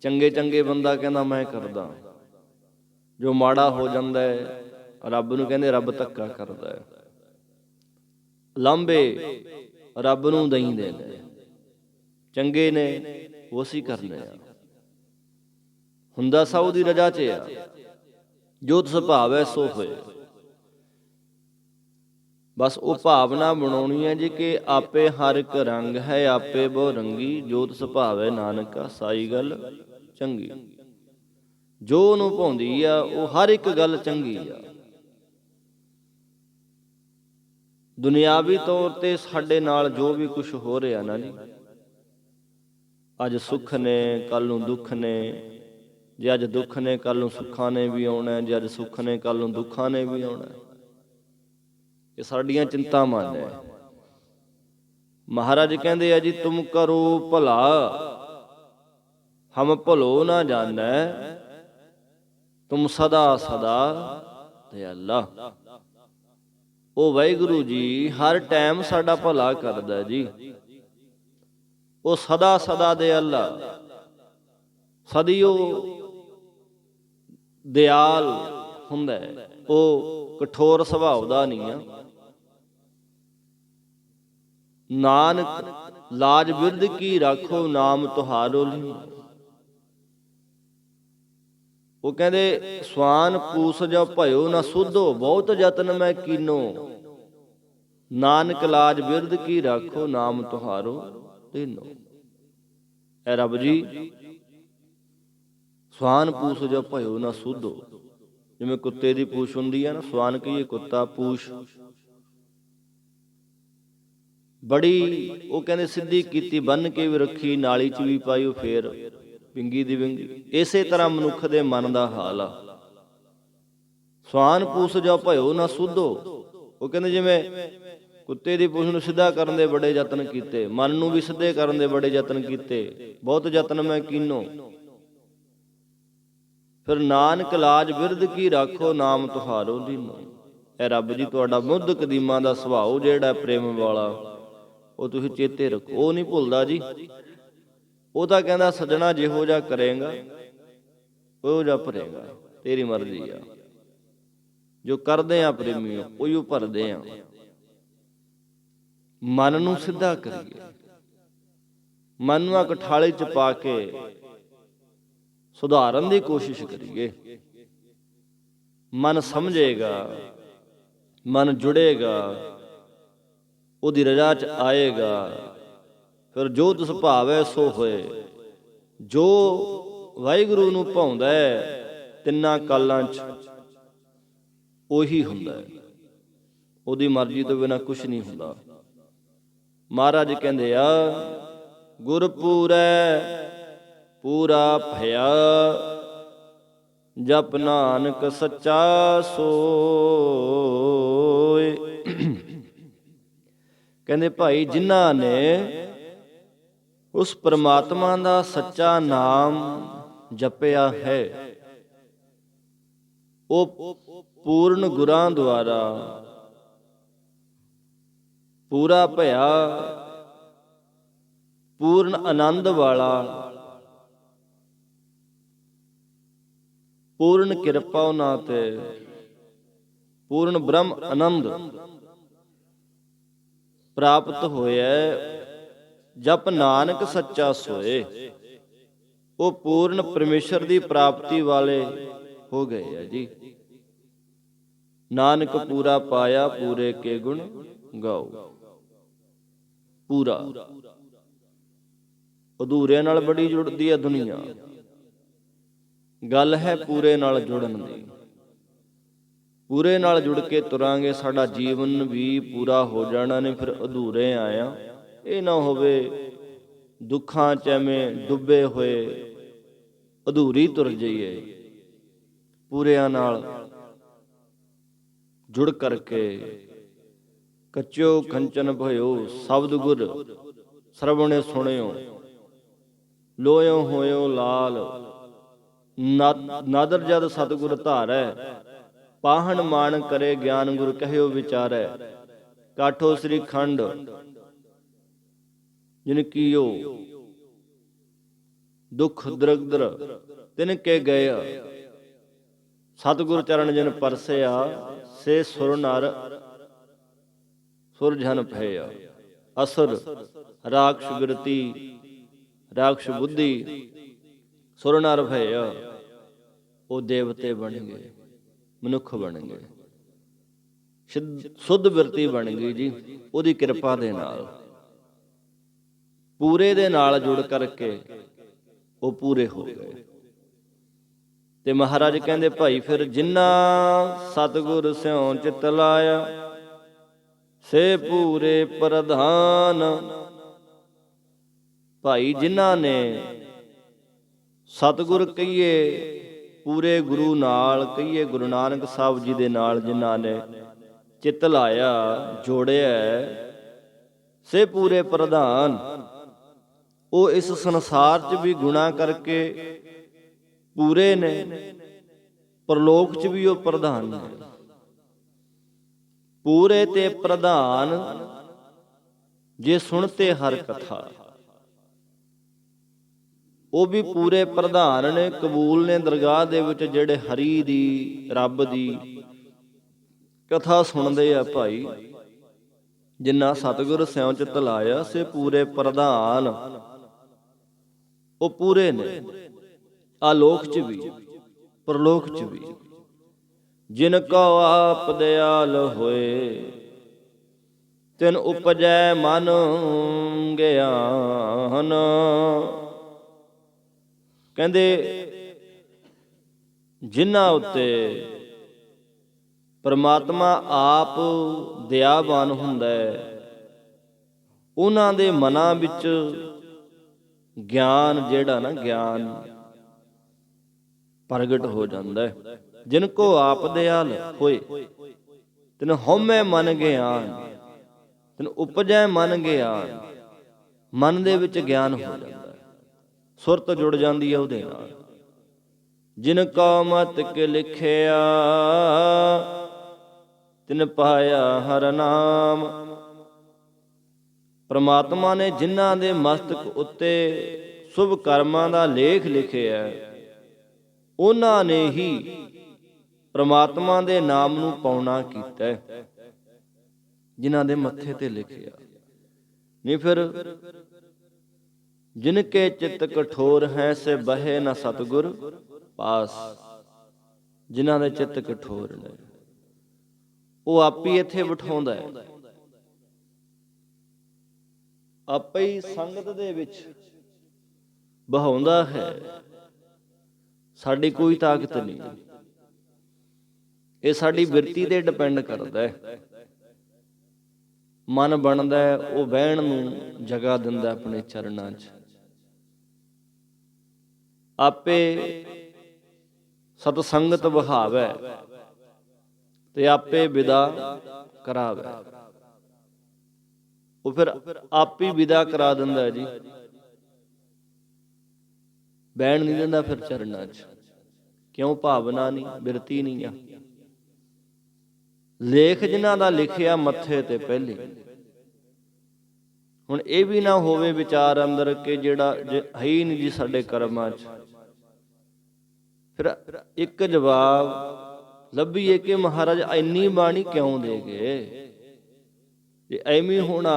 Speaker 1: ਚੰਗੇ ਚੰਗੇ ਬੰਦਾ ਕਹਿੰਦਾ ਮੈਂ ਕਰਦਾ, ਜੋ ਮਾੜਾ ਹੋ ਜਾਂਦਾ ਹੈ ਰੱਬ ਨੂੰ ਕਹਿੰਦੇ ਰੱਬ ਧੱਕਾ ਕਰਦਾ ਹੈ। ਲਾਂਭੇ ਰੱਬ ਨੂੰ ਦਈ ਦੇਣੇ, ਚੰਗੇ ਨੇ ਉਹ ਅਸੀਂ ਕਰਨੇ ਆ। ਹੁੰਦਾ ਸਭ ਉਹਦੀ ਰਜ਼ਾ 'ਚ ਆ। ਜੋ ਤਿਸ ਭਾਵੈ ਸੋ ਹੋਏ। ਬਸ ਉਹ ਭਾਵਨਾ ਬਣਾਉਣੀ ਹੈ ਜੀ ਕਿ ਆਪੇ ਹਰ ਇੱਕ ਰੰਗ ਹੈ, ਆਪੇ ਬਹੁ ਰੰਗੀ, ਜੋ ਤਿਸ ਭਾਵੈ ਨਾਨਕਾ ਸਾਈ ਗੱਲ ਚੰਗੀ। ਜੋ ਉਹਨੂੰ ਭਾਉਂਦੀ ਆ ਉਹ ਹਰ ਇੱਕ ਗੱਲ ਚੰਗੀ ਆ। ਦੁਨਿਆਵੀ ਤੌਰ ਤੇ ਸਾਡੇ ਨਾਲ ਜੋ ਵੀ ਕੁਛ ਹੋ ਰਿਹਾ ਨਾ ਜੀ, ਅੱਜ ਸੁੱਖ ਨੇ ਕੱਲ ਨੂੰ ਦੁੱਖ ਨੇ, ਜੇ ਅੱਜ ਦੁੱਖ ਨੇ ਕੱਲ ਨੂੰ ਸੁੱਖਾਂ ਨੇ ਵੀ ਆਉਣਾ, ਜੇ ਅੱਜ ਸੁੱਖ ਨੇ ਕੱਲ ਨੂੰ ਦੁੱਖਾਂ ਨੇ ਵੀ ਆਉਣਾ। ਇਹ ਸਾਡੀਆਂ ਚਿੰਤਾਵਾਂ ਨੇ। ਮਹਾਰਾਜ ਕਹਿੰਦੇ ਆ ਜੀ ਤੁਮ ਕਰੋ ਭਲਾ, ਹਮ ਭਲੋ ਨਾ ਜਾਣੈ, ਤੁਮ ਸਦਾ ਸਦਾ ਦਇਆਲਾ। ਉਹ ਵਾਹਿਗੁਰੂ ਜੀ ਹਰ ਟਾਈਮ ਸਾਡਾ ਭਲਾ ਕਰਦਾ ਜੀ। ਉਹ ਸਦਾ ਸਦਾ ਦਇਆਲਾ, ਸਦੀਓ ਦਿਆਲ ਹੁੰਦਾ। ਉਹ ਕਠੋਰ ਸੁਭਾਅ ਦਾ ਨਹੀਂ ਆ। ਨਾਨਕ ਲਾਜ ਬਿਰਧ ਕੀ ਰਾਖੋ, ਨਾਮ ਤੁਹਾਰੋ ਲੀਨ। ਉਹ ਕਹਿੰਦੇ ਸਵਾਨ ਪੂਸ ਜੋ ਭਇਓ ਨਾ ਸੁਧੋ, ਬਹੁਤ ਯਤਨ ਮੈਂ ਕੀਨੋ, ਨਾਨਕ ਲਾਜ ਬਿਰਧ ਕੀ ਰਾਖੋ, ਨਾਮ ਤੁਹਾਰੋ ਲੀਨੋ। ਐ ਰੱਬ ਜੀ ਸਵਾਨ ਪੂਸ ਜੋ ਭਇਓ ਨਾ ਸੁਧੋ, ਜਿਵੇਂ ਕੁੱਤੇ ਦੀ ਪੂਛ ਹੁੰਦੀ ਹੈ ਨਾ, ਸਵਾਨ ਕਹੀਏ ਕੁੱਤਾ, ਪੂਛ ਬੜੀ ਉਹ ਕਹਿੰਦੇ ਸਿੱਧੀ ਕੀਤੀ, ਬੰਨ ਕੇ ਵੀ ਰੱਖੀ, ਨਾਲੀ 'ਚ ਵੀ ਪਾਈ ਉਹ ਫੇਰ ਵਿੰਗੀ ਦੀ ਵਿੰਗੀ। ਇਸੇ ਤਰ੍ਹਾਂ ਮਨੁੱਖ ਦੇ ਮਨ ਦਾ ਹਾਲ ਆ। ਸਵਾਨ ਪੂਸ ਜੋ ਭਇਓ ਨਾ ਸੁਧੋ, ਉਹ ਕਹਿੰਦੇ ਜਿਵੇਂ ਕੁੱਤੇ ਦੀ ਪੂਛ ਨੂੰ ਸਿੱਧਾ ਕਰਨ ਦੇ ਬੜੇ ਯਤਨ ਕੀਤੇ, ਮਨ ਨੂੰ ਵੀ ਸਿੱਧੇ ਕਰਨ ਦੇ ਬੜੇ ਯਤਨ ਕੀਤੇ, ਬਹੁਤ ਯਤਨ ਮੈਂ ਕੀਨੋ। ਫਿਰ ਨਾਨਕ ਲਾਜ ਬਿਰਧ ਕੀ ਰਾਖੋ, ਨਾਮ ਤੁਹਾਰੋ ਲੀਨੋ। ਇਹ ਰੱਬ ਜੀ ਤੁਹਾਡਾ ਮੁੱਢ ਕਦੀਮਾਂ ਦਾ ਸੁਭਾਅ ਜਿਹੜਾ ਪ੍ਰੇਮ ਵਾਲਾ, ਉਹ ਤੁਸੀਂ ਚੇਤੇ ਰੱਖੋ। ਉਹ ਨਹੀਂ ਭੁੱਲਦਾ ਜੀ। ਉਹ ਤਾਂ ਕਹਿੰਦਾ ਸੱਜਣਾ ਜਿਹੋ ਜਿਹਾ ਕਰੇਗਾ ਉਹੋ ਜਿਹਾ ਭਰੇਗਾ, ਤੇਰੀ ਮਰਜ਼ੀ ਆ। ਜੋ ਕਰਦੇ ਆ ਪ੍ਰੇਮੀਓ ਉਹੀਓ ਭਰਦੇ ਆ। ਮਨ ਨੂੰ ਸਿੱਧਾ ਕਰੀਏ, ਮਨ ਨੂੰ ਕਠਾਲੇ 'ਚ ਪਾ ਕੇ ਸੁਧਾਰਨ ਦੀ ਕੋਸ਼ਿਸ਼ ਕਰੀਏ। ਮਨ ਸਮਝੇਗਾ, ਮਨ ਜੁੜੇਗਾ, ਉਹਦੀ ਰਜ਼ਾ 'ਚ ਆਏਗਾ। ਫਿਰ ਜੋ ਤਿਸ ਭਾਵੈ ਸੋ ਹੋਏ। ਜੋ ਵਾਹਿਗੁਰੂ ਨੂੰ ਭਾਉਂਦਾ ਤਿੰਨਾਂ ਕਾਲਾਂ 'ਚ ਉਹੀ ਹੁੰਦਾ। ਉਹਦੀ ਮਰਜ਼ੀ ਤੋਂ ਬਿਨਾਂ ਕੁਛ ਨਹੀਂ ਹੁੰਦਾ। ਮਹਾਰਾਜ ਕਹਿੰਦੇ ਆ ਗੁਰਪੂਰੈ ਪੂਰਾ ਭਇਆ, ਜਪ ਨਾਨਕ ਸੱਚਾ ਸੋਏ। ਕਹਿੰਦੇ ਭਾਈ ਜਿਨ੍ਹਾਂ ਨੇ ਉਸ ਪਰਮਾਤਮਾ ਦਾ ਸੱਚਾ ਨਾਮ ਜਪਿਆ ਹੈ, ਉਹ ਪੂਰਨ ਗੁਰਾਂ ਦੁਆਰਾ ਪੂਰਾ ਭਇਆ ਪੂਰਨ ਆਨੰਦ ਵਾਲਾ ਪੂਰਨ ਕਿਰਪਾ ਉਹਨਾਂ ਤੇ ਪੂਰਨ ਬ੍ਰਹਮ ਆਨੰਦ ਪ੍ਰਾਪਤ ਹੋਇਆ। ਜਪ ਨਾਨਕ ਸੱਚਾ ਸੋਏ, ਉਹ ਪੂਰਨ ਪਰਮੇਸ਼ਰ ਦੀ ਪ੍ਰਾਪਤੀ ਵਾਲੇ ਹੋ ਗਏ ਆ ਜੀ। ਨਾਨਕ ਪੂਰਾ ਪਾਇਆ ਪੂਰੇ ਕੇ ਗੁਣ ਗਾਓ। ਪੂਰਾ ਅਧੂਰੇ ਨਾਲ ਬੜੀ ਜੁੜਦੀ ਹੈ ਦੁਨੀਆ, ਗੱਲ ਹੈ ਪੂਰੇ ਨਾਲ ਜੁੜਨ ਦੀ। ਪੂਰੇ ਨਾਲ ਜੁੜ ਕੇ ਤੁਰਾਂਗੇ ਸਾਡਾ ਜੀਵਨ ਵੀ ਪੂਰਾ ਹੋ ਜਾਣਾ ਨੇ। ਫਿਰ ਅਧੂਰੇ ਆਇਆ ਇਹ ਨਾ ਹੋਵੇ ਦੁੱਖਾਂ ਚ ਐਵੇਂ ਡੁੱਬੇ ਹੋਏ ਅਧੂਰੀ ਤੁਰ ਜਾਈਏ। ਪੂਰਿਆਂ ਨਾਲ ਜੁੜ ਕਰਕੇ ਕੱਚਿਓ ਕੰਚਨ ਭਇਓ ਸ਼ਬਦ ਗੁਰ ਸਰਵਣੇ ਸੁਣਿਓ ਲੋਇਓ ਹੋਇਓ ਲਾਲ। ਨਾਦਰ ਜਦ ਸਤਿਗੁਰ ਧਾਰੈ ਪਾਹਣ ਮਾਣ ਕਰੇ ਗਿਆਨ ਗੁਰ ਕਹਿਓ ਵਿਚਾਰੈ। ਕਾਠੋ ਸ੍ਰੀ ਖੰਡ ਜਿਨ ਕੀਓ ਦੁਖ ਦਰਗਦਰ ਤਿਨ ਕੇ ਗਏ। ਸਤਿਗੁਰ ਚਰਨ ਜਿਨ ਪਰਸਿਆ ਸੇ ਸੁਰ ਨਰ ਸੁਰ ਜਨ ਭਇਆ। ਅਸੁਰ ਰਾਖਸ਼ ਬਿਰਤੀ ਰਾਖਸ਼ ਬੁੱਧੀ ਸੁਰ ਨਰ ਭਇਆ। ਉਹ ਦੇਵਤੇ ਬਣ ਗਏ, ਮਨੁੱਖ ਬਣ ਗਏ, ਸੁੱਧ ਬਿਰਤੀ ਬਣ ਗਈ ਜੀ ਉਹਦੀ ਕਿਰਪਾ ਦੇ ਨਾਲ। ਪੂਰੇ ਦੇ ਨਾਲ ਜੁੜ ਕਰਕੇ ਉਹ ਪੂਰੇ ਹੋ ਗਏ। ਤੇ ਮਹਾਰਾਜ ਕਹਿੰਦੇ ਭਾਈ ਫਿਰ ਜਿਨ੍ਹਾਂ ਸਤਿਗੁਰ ਸਿਉ ਚਿਤ ਲਾਇਆ ਸੇ ਪੂਰੇ ਪ੍ਰਧਾਨ। ਭਾਈ ਜਿਨ੍ਹਾਂ ਨੇ ਸਤਿਗੁਰ ਕਹੀਏ ਪੂਰੇ ਗੁਰੂ ਨਾਲ ਕਹੀਏ ਗੁਰੂ ਨਾਨਕ ਸਾਹਿਬ ਜੀ ਦੇ ਨਾਲ ਜਿਨ੍ਹਾਂ ਨੇ ਚਿੱਤ ਲਾਇਆ ਜੋੜਿਆ ਸੇ ਪੂਰੇ ਪ੍ਰਧਾਨ। ਉਹ ਇਸ ਸੰਸਾਰ 'ਚ ਵੀ ਗੁਣਾ ਕਰਕੇ ਪੂਰੇ ਨੇ, ਪਰਲੋਕ 'ਚ ਵੀ ਉਹ ਪ੍ਰਧਾਨ ਨੇ। ਪੂਰੇ ਤੇ ਪ੍ਰਧਾਨ ਜੇ ਸੁਣਤੇ ਹਰ ਕਥਾ, ਉਹ ਵੀ ਪੂਰੇ ਪ੍ਰਧਾਨ ਨੇ, ਕਬੂਲ ਨੇ ਦਰਗਾਹ ਦੇ ਵਿੱਚ ਜਿਹੜੇ ਹਰੀ ਦੀ ਰੱਬ ਦੀ ਕਥਾ ਸੁਣਦੇ ਆ ਭਾਈ। ਜਿਨ੍ਹਾਂ ਸਤਿਗੁਰ ਸਿਉ ਚਿਤ ਲਾਇਆ ਸੇ ਪੂਰੇ ਪ੍ਰਧਾਨ, ਉਹ ਪੂਰੇ ਨੇ ਆਲੋਕ 'ਚ ਵੀ ਪਰਲੋਕ 'ਚ ਵੀ। ਜਿਨ ਕੋ ਆਪ ਦਿਆਲ ਹੋਏ ਤਿਨ ਉਪਜੈ ਮਨ ਗਿਆਨ। ਕਹਿੰਦੇ ਜਿਨ੍ਹਾਂ ਉੱਤੇ ਪਰਮਾਤਮਾ ਆਪ ਦਇਆਵਾਨ ਹੁੰਦਾ ਹੈ, ਉਹਨਾਂ ਦੇ ਮਨਾਂ ਵਿੱਚ ਗਿਆਨ ਜਿਹੜਾ ਨਾ ਗਿਆਨ ਪ੍ਰਗਟ ਹੋ ਜਾਂਦਾ ਹੈ। ਜਿਨ ਕੋ ਆਪ ਦਿਆਲ ਹੋਏ ਤਿਨ ਹਉਮੈ ਮਨ ਗਿਆਨ। ਤਿਨ ਉਪਜੈ ਮਨ ਗਿਆਨ, ਮਨ ਦੇ ਵਿੱਚ ਗਿਆਨ ਹੋ ਜਾਂਦਾ ਹੈ, ਸੁਰਤ ਜੁੜ ਜਾਂਦੀ ਹੈ ਉਹਦੇ ਨਾਲ। ਜਿਨ ਕਉ ਮਤਿ ਕੇ ਲਿਖਿਆ ਤਿਨ ਪਾਇਆ ਹਰਿ ਨਾਮ। ਪ੍ਰਮਾਤਮਾ ਨੇ ਜਿਨ੍ਹਾਂ ਦੇ ਮਸਤਕ ਉੱਤੇ ਸ਼ੁਭ ਕਰਮਾਂ ਦਾ ਲੇਖ ਲਿਖਿਆ, ਉਹਨਾਂ ਨੇ ਹੀ ਪ੍ਰਮਾਤਮਾ ਦੇ ਨਾਮ ਨੂੰ ਪਾਉਣਾ ਕੀਤਾ ਹੈ। ਜਿਨ੍ਹਾਂ ਦੇ ਮੱਥੇ ਤੇ ਲਿਖਿਆ ਨਹੀਂ। ਫਿਰ ਜਿਨ ਕੇ ਚਿੱਤ ਕਠੋਰ ਹੈ ਸੇ ਬਹੇ ਨਾ ਸਤਿਗੁਰ ਪਾਸ। ਜਿਨ੍ਹਾਂ ਦੇ ਚਿੱਤ ਕਠੋਰ ਨੇ ਉਹ ਆਪੇ ਹੀ ਇੱਥੇ ਬਿਠਾਉਂਦਾ ਹੈ, ਆਪੇ ਹੀ ਸੰਗਤ ਦੇ ਵਿੱਚ ਬਹਾਉਂਦਾ ਹੈ। ਸਾਡੀ ਕੋਈ ਤਾਕਤ ਨਹੀਂ, ਇਹ ਸਾਡੀ ਬਿਰਤੀ ਤੇ ਡਿਪੈਂਡ ਕਰਦਾ ਹੈ। ਮਨ ਬਣਦਾ ਹੈ, ਉਹ ਬਹਿਣ ਨੂੰ ਜਗ੍ਹਾ ਦਿੰਦਾ ਆਪਣੇ ਚਰਨਾਂ 'ਚ। ਆਪੇ ਸਤਸੰਗਤ ਵਹਾਵੈ ਤੇ ਆਪੇ ਵਿਦਾ ਕਰਾਵੈ। ਉਹ ਫਿਰ ਆਪ ਹੀ ਵਿਦਾ ਕਰਾ ਦਿੰਦਾ ਜੀ, ਬਹਿਣ ਨਹੀਂ ਦਿੰਦਾ ਫਿਰ ਚਰਨਾਂ 'ਚ। ਕਿਉਂ? ਭਾਵਨਾ ਨਹੀਂ, ਬਿਰਤੀ ਨਹੀਂ ਆ। ਲੇਖ ਜਿਨ੍ਹਾਂ ਦਾ ਲਿਖਿਆ ਮੱਥੇ ਤੇ ਪਹਿਲੇ। ਹੁਣ ਇਹ ਵੀ ਨਾ ਹੋਵੇ ਵਿਚਾਰ ਅੰਦਰ ਕਿ ਜਿਹੜਾ ਹੈ ਹੀ ਨਹੀਂ ਜੀ ਸਾਡੇ ਕਰਮਾਂ 'ਚ। ਫਿਰ ਇੱਕ ਜਵਾਬ ਲੱਭੀਏ ਕਿ ਮਹਾਰਾਜ ਇੰਨੀ ਬਾਣੀ ਕਿਉਂ ਦੇ ਗਏ। ਜੇ ਐਵੇਂ ਹੋਣਾ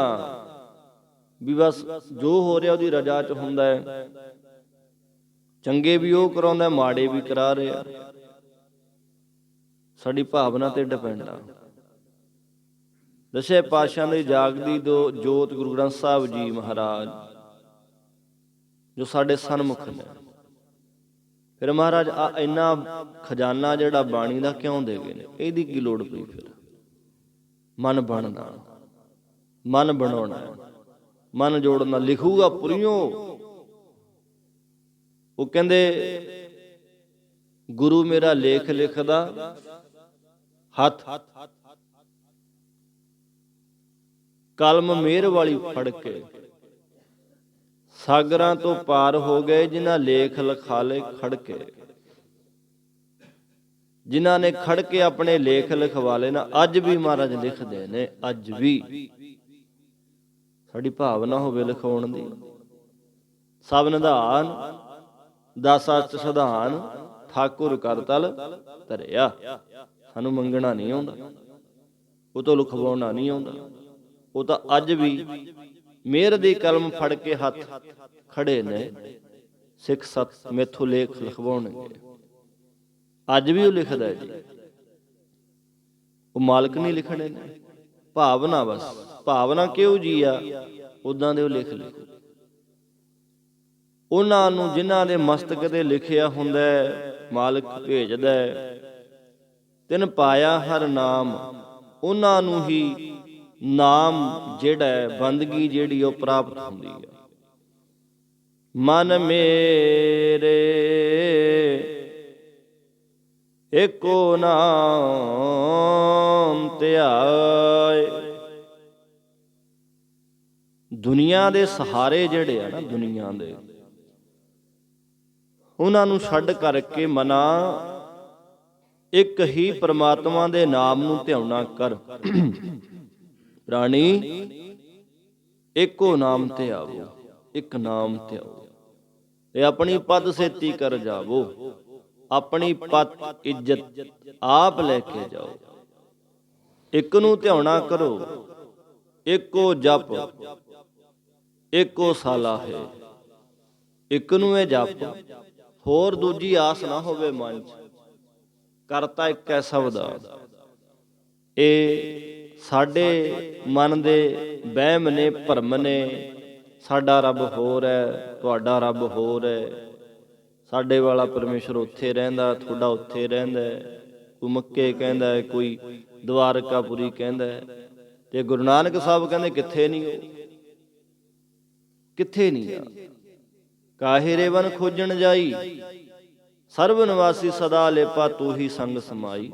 Speaker 1: ਵੀ ਬਸ ਜੋ ਹੋ ਰਿਹਾ ਉਹਦੀ ਰਜਾ 'ਚ ਹੁੰਦਾ ਹੈ, ਚੰਗੇ ਵੀ ਉਹ ਕਰਾਉਂਦਾ, ਮਾੜੇ ਵੀ ਕਰਾ ਰਿਹਾ। ਸਾਡੀ ਭਾਵਨਾ ਤੇ ਡਿਪੈਂਡ ਆ। ਦਸੇ ਪਾਤਸ਼ਾਹਾਂ ਦੀ ਜਾਗਦੀ ਜੋਤ ਗੁਰੂ ਗ੍ਰੰਥ ਸਾਹਿਬ ਜੀ ਮਹਾਰਾਜ ਜੋ ਸਾਡੇ ਸਨਮੁਖ ਨੇ। ਫਿਰ ਮਹਾਰਾਜ ਆ ਇੰਨਾ ਖਜ਼ਾਨਾ ਜਿਹੜਾ ਬਾਣੀ ਦਾ ਕਿਉਂ ਦੇ ਗਏ ਨੇ, ਇਹਦੀ ਕੀ ਲੋੜ ਪਈ। ਫਿਰ ਮਨ ਬਣਨਾ, ਮਨ ਬਣਾਉਣਾ, ਮਨ ਜੋੜਨਾ। ਲਿਖੂਗਾ ਪੁਰੀਓ। ਉਹ ਕਹਿੰਦੇ ਗੁਰੂ ਮੇਰਾ ਲੇਖ ਲਿਖਦਾ ਹੱਥ, ਕਲਮ ਮਿਹਰ ਵਾਲੀ ਫੜ ਕੇ। ਸਾਗਰਾਂ ਤੋਂ ਪਾਰ ਹੋ ਗਏ ਜਿਨ੍ਹਾਂ ਲੇਖ ਲਿਖਾ ਲਏ ਖੜ ਕੇ। ਜਿਨ੍ਹਾਂ ਨੇ ਖੜ ਕੇ ਆਪਣੇ ਲੇਖ ਲਿਖਵਾ ਲਏ ਨਾ, ਅੱਜ ਵੀ ਮਹਾਰਾਜ ਲਿਖਦੇ ਨੇ। ਅੱਜ ਵੀ ਸਾਡੀ ਭਾਵਨਾ ਹੋਵੇ ਲਿਖਾਉਣ ਦੀ। ਸਭ ਨਿਧਾਨ ਦਸ ਅਸ਼ਟ ਸਿਧਾਨ ਠਾਕੁਰ ਕਰ ਤਲ ਧਰਿਆ। ਸਾਨੂੰ ਮੰਗਣਾ ਨਹੀਂ ਆਉਂਦਾ, ਉਹ ਤੋਂ ਲਿਖਵਾਉਣਾ ਨਹੀਂ ਆਉਂਦਾ। ਉਹ ਤਾਂ ਅੱਜ ਵੀ ਮਿਹਰ ਦੀ ਕਲਮ ਫੜ ਕੇ ਹੱਥ ਖੜੇ ਨੇ। ਸਿੱਖ ਸਤ ਮੈਥੋਂ ਲੇਖ ਲਿਖਵਾਉਣਗੇ। ਅੱਜ ਵੀ ਉਹ ਲਿਖਦਾ ਜੀ। ਉਹ ਮਾਲਕ ਨਹੀਂ ਲਿਖਣੇ ਨੇ। ਭਾਵਨਾ, ਬਸ ਭਾਵਨਾ ਕਿਹੋ ਜੀ ਆ ਉਦਾਂ ਦੇ ਉਹ ਲਿਖ ਲਿਖੋ। ਉਹਨਾਂ ਨੂੰ ਜਿਨ੍ਹਾਂ ਦੇ ਮਸਤਕ ਤੇ ਲਿਖਿਆ ਹੁੰਦਾ ਮਾਲਕ ਭੇਜਦਾ। ਤਿਨ ਪਾਇਆ ਹਰ ਨਾਮ, ਉਹਨਾਂ ਨੂੰ ਹੀ ਨਾਮ ਜਿਹੜਾ ਬੰਦਗੀ ਜਿਹੜੀ ਉਹ ਪ੍ਰਾਪਤ ਹੁੰਦੀ ਹੈ। ਮਨ ਮੇਰੇ ਏਕੋ ਨਾਮ ਧਿਆਏ। ਦੁਨੀਆ ਦੇ ਸਹਾਰੇ ਜਿਹੜੇ ਆ ਨਾ, ਦੁਨੀਆ ਦੇ, ਉਹਨਾਂ ਨੂੰ ਛੱਡ ਕਰਕੇ ਮਨਾ ਇੱਕ ਹੀ ਪ੍ਰਮਾਤਮਾ ਦੇ ਨਾਮ ਨੂੰ ਧਿਆਉਣਾ ਕਰ। ਪ੍ਰਾਣੀ ਏਕੋ ਨਾਮ ਧਿਆਵੋ, ਇੱਕ ਨਾਮ ਧਿਆਓ। ਇਹ ਆਪਣੀ ਪਦ ਸੇਤੀ ਕਰ ਜਾਵੋ, ਆਪਣੀ ਪਤ ਇੱਜ਼ਤ ਆਪ ਲੈ ਕੇ ਜਾਓ। ਇੱਕ ਨੂੰ ਧਿਆਉਣਾ ਕਰੋ, ਏਕੋ ਜਪ ਏਕੋ ਸਾਲਾ ਹੈ। ਇੱਕ ਨੂੰ ਇਹ ਜਪ, ਹੋਰ ਦੂਜੀ ਆਸ ਨਾ ਹੋਵੇ ਮਨ 'ਚ। ਕਰਤਾ ਇੱਕ ਹੈ ਸਭ ਦਾ। ਇਹ ਸਾਡੇ ਮਨ ਦੇ ਵਹਿਮ ਨੇ, ਭਰਮ ਨੇ। ਸਾਡਾ ਰੱਬ ਹੋਰ ਹੈ, ਤੁਹਾਡਾ ਰੱਬ ਹੋਰ ਹੈ। ਸਾਡੇ ਵਾਲਾ ਪਰਮੇਸ਼ਰ ਉੱਥੇ ਰਹਿੰਦਾ, ਤੁਹਾਡਾ ਉੱਥੇ ਰਹਿੰਦਾ। ਕੋਈ ਮੱਕੇ ਕਹਿੰਦਾ, ਕੋਈ ਦਵਾਰਕਾਪੁਰੀ ਕਹਿੰਦਾ। ਤੇ ਗੁਰੂ ਨਾਨਕ ਸਾਹਿਬ ਕਹਿੰਦੇ ਕਿੱਥੇ ਨਹੀਂ ਉਹ, ਕਿੱਥੇ ਨਹੀਂ ਆ। ਕਾਹੇ ਰੇ ਵਨ ਖੋਜਣ ਜਾਈ, ਸਰਬ ਨਿਵਾਸੀ ਸਦਾ ਲੇਪਾ ਤੂੰ ਹੀ ਸੰਗ ਸਮਾਈ।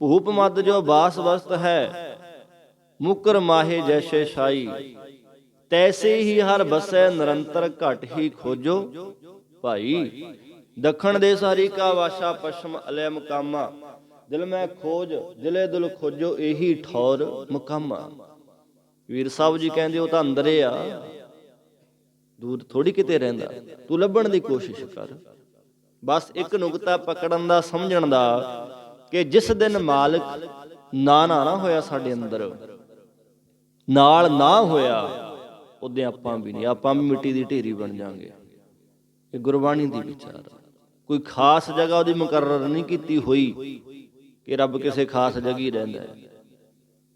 Speaker 1: ਭੂਪ ਮਦ ਜੋ ਬਾਸ ਵਸਤ ਹੈ, ਮੁਕਰ ਮਾਹੇ ਜੈਸੇ ਸ਼ਾਈ। ਤੈਸੇ ਹੀ ਹਰ ਬਸੈ ਨਿਰੰਤਰ ਘਟ ਹੀ ਖੋਜੋ ਭਾਈ। ਦੱਖਣ ਦੇਸ ਹਰੀ ਕਾ ਵਾਸ਼ਾ, ਪਸ਼ਮ ਅਲੈ ਮੁਕਾਮਾ। ਦਿਲ ਮੈਂ ਖੋਜ ਦਿਲੇ ਦਿਲ ਖੋਜੋ, ਇਹੀ ਠੌਰ ਮੁਕਾਮਾ। ਵੀਰ ਸਾਹਿਬ ਜੀ ਕਹਿੰਦੇ ਉਹ ਤਾਂ ਅੰਦਰੇ ਆ, ਦੂਰ ਥੋੜੀ ਕਿਤੇ ਰਹਿੰਦਾ। ਤੂੰ ਲੱਭਣ ਦੀ ਕੋਸ਼ਿਸ਼ ਕਰ। ਬਸ ਇੱਕ ਨੁਕਤਾ ਪਕੜਨ ਦਾ, ਸਮਝਣ ਦਾ ਕਿ ਜਿਸ ਦਿਨ ਮਾਲਕ ਨਾ ਹੋਇਆ ਸਾਡੇ ਅੰਦਰ, ਨਾਲ ਨਾ ਹੋਇਆ, ਉਦੋਂ ਆਪਾਂ ਵੀ ਨਹੀਂ, ਆਪਾਂ ਵੀ ਮਿੱਟੀ ਦੀ ਢੇਰੀ ਬਣ ਜਾਵਾਂਗੇ। ਇਹ ਗੁਰਬਾਣੀ ਦੀ ਵਿਚਾਰ। ਕੋਈ ਖਾਸ ਜਗ੍ਹਾ ਉਹਦੀ ਮੁਕਰਰ ਨਹੀਂ ਕੀਤੀ ਹੋਈ ਕਿ ਰੱਬ ਕਿਸੇ ਖਾਸ ਜਗ੍ਹਾ ਹੀ ਰਹਿੰਦਾ ਹੈ।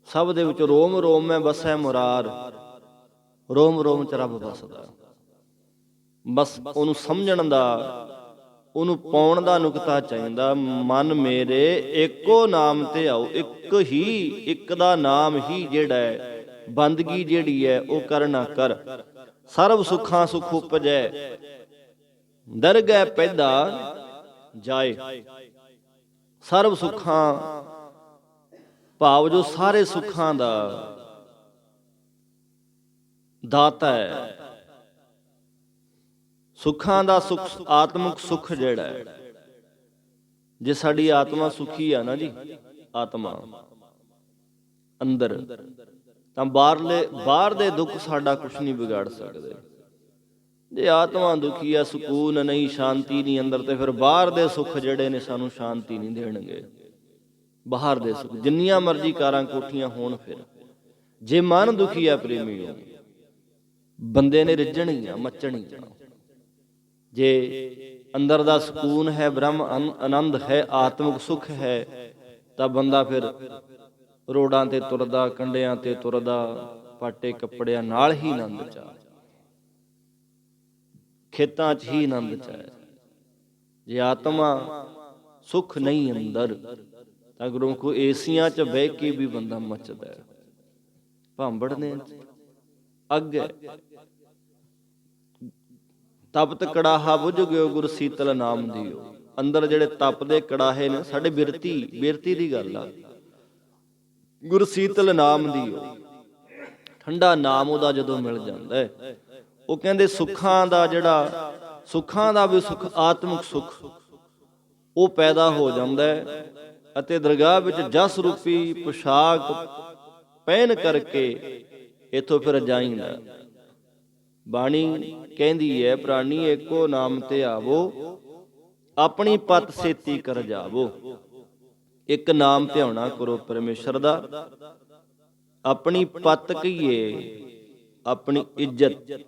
Speaker 1: ਸਭ ਦੇ ਵਿੱਚ ਰੋਮ ਰੋਮ ਮੈਂ ਵਸੈ ਮੁਰਾਰ, ਰੋਮ ਰੋਮ ਚ ਰੱਬ ਵਸਦਾ। ਬਸ ਉਹਨੂੰ ਸਮਝਣ ਦਾ, ਉਹਨੂੰ ਪਾਉਣ ਦਾ ਨੁਕਤਾ ਚਾਹੀਦਾ। ਮਨ ਮੇਰੇ ਏਕੋ ਨਾਮ ਤੇ ਆਓ। ਇੱਕ ਹੀ, ਇੱਕ ਦਾ ਨਾਮ ਹੀ ਜਿਹੜਾ ਹੈ, ਬੰਦਗੀ ਜਿਹੜੀ ਹੈ ਉਹ ਕਰਨਾ ਕਰ। ਸਰਬ ਸੁੱਖਾਂ ਸੁਖ ਉਪਜੈ, ਦਰਗਹਿ ਪੈਦਾ ਜਾਏ। ਸਰਬ ਸੁੱਖਾਂ ਭਾਵ ਜੋ ਸਾਰੇ ਸੁੱਖਾਂ ਦਾ ਦਾਤਾ ਹੈ। ਸੁੱਖਾਂ ਦਾ ਸੁੱਖ, ਆਤਮਿਕ ਸੁੱਖ ਜਿਹੜਾ ਹੈ, ਜੇ ਸਾਡੀ ਆਤਮਾ ਸੁਖੀ ਆ ਨਾ ਜੀ, ਆਤਮਾ ਅੰਦਰ, ਤਾਂ ਬਾਹਰ ਦੇ ਦੁੱਖ ਸਾਡਾ ਕੁਛ ਨਹੀਂ ਵਿਗਾੜ ਸਕਦੇ। ਜੇ ਆਤਮਾ ਦੁਖੀ ਆ, ਸਕੂਨ ਨਹੀਂ, ਸ਼ਾਂਤੀ ਨਹੀਂ ਅੰਦਰ, ਤੇ ਫਿਰ ਬਾਹਰ ਦੇ ਸੁੱਖ ਜਿਹੜੇ ਨੇ ਸਾਨੂੰ ਸ਼ਾਂਤੀ ਨਹੀਂ ਦੇਣਗੇ। ਬਾਹਰ ਦੇ ਸੁੱਖ ਜਿੰਨੀਆਂ ਮਰਜ਼ੀ ਕਾਰਾਂ ਕੋਠੀਆਂ ਹੋਣ, ਫਿਰ ਜੇ ਮਨ ਦੁਖੀ ਆ ਪ੍ਰੇਮੀਓ, ਬੰਦੇ ਨੇ ਰਿੱਝਣੀਆਂ ਮੱਚਣੀਆਂ। ਜੇ ਅੰਦਰ ਦਾ ਸਕੂਨ ਹੈ, ਬ੍ਰਹਮ ਆਨੰਦ ਹੈ, ਆਤਮਿਕ ਸੁੱਖ ਹੈ, ਤਾਂ ਬੰਦਾ ਫਿਰ ਰੋਡਾਂ ਤੇ ਤੁਰਦਾ, ਕੰਢਿਆਂ ਤੇ ਤੁਰਦਾ, ਪਾਟੇ ਕੱਪੜਿਆਂ ਨਾਲ ਹੀ ਆਨੰਦ ਚ, ਖੇਤਾਂ 'ਚ ਹੀ ਆਨੰਦ ਚ ਹੈ। ਜੇ ਆਤਮਾ ਸੁੱਖ ਨਹੀਂ ਅੰਦਰ, ਤਾਂ ਗੁਰੂ ਏਸੀਆਂ 'ਚ ਬਹਿ ਕੇ ਵੀ ਬੰਦਾ ਮੱਚਦਾ। ਭਾਂਬੜ ਨੇ ਅੱਗ ਤਪਤ ਕੜਾਹਾ ਬੁਝ ਗਿਓ, ਗੁਰ ਸੀਤਲ ਨਾਮ ਦਿਓ। ਅੰਦਰ ਜਿਹੜੇ ਤਪਦੇ ਕੜਾਹੇ ਨੇ, ਸਾਡੇ ਬਿਰਤੀ ਦੀ ਗੱਲ ਆ। ਗੁਰ ਸੀਤਲ ਨਾਮ ਦਿਓ, ਠੰਡਾ ਨਾਮ ਉਹਦਾ ਜਦੋਂ ਮਿਲ ਜਾਂਦਾ ਹੈ, ਉਹ ਕਹਿੰਦੇ ਸੁੱਖਾਂ ਦਾ ਵੀ ਸੁੱਖ, ਆਤਮਿਕ ਸੁੱਖ, ਉਹ ਪੈਦਾ ਹੋ ਜਾਂਦਾ ਹੈ। ਅਤੇ ਦਰਗਾਹ ਵਿੱਚ ਜਸ ਰੂਪੀ ਪੁਸ਼ਾਕ ਪਹਿਨ ਕਰਕੇ ਇੱਥੋਂ ਫਿਰ ਜਾਈਂਦਾ। ਬਾਣੀ ਕਹਿੰਦੀ ਹੈ, ਪ੍ਰਾਣੀ ਏਕੋ ਨਾਮ ਤੇ ਆਵੋ, ਆਪਣੀ ਪਤ ਸੇਤੀ ਕਰ ਜਾਵੋ। ਇੱਕ ਨਾਮ ਧਿਆਉਣਾ ਕਰੋ ਪਰਮੇਸ਼ਰ ਦਾ, ਆਪਣੀ ਪਤ ਕਹੀਏ, ਆਪਣੀ ਇੱਜ਼ਤ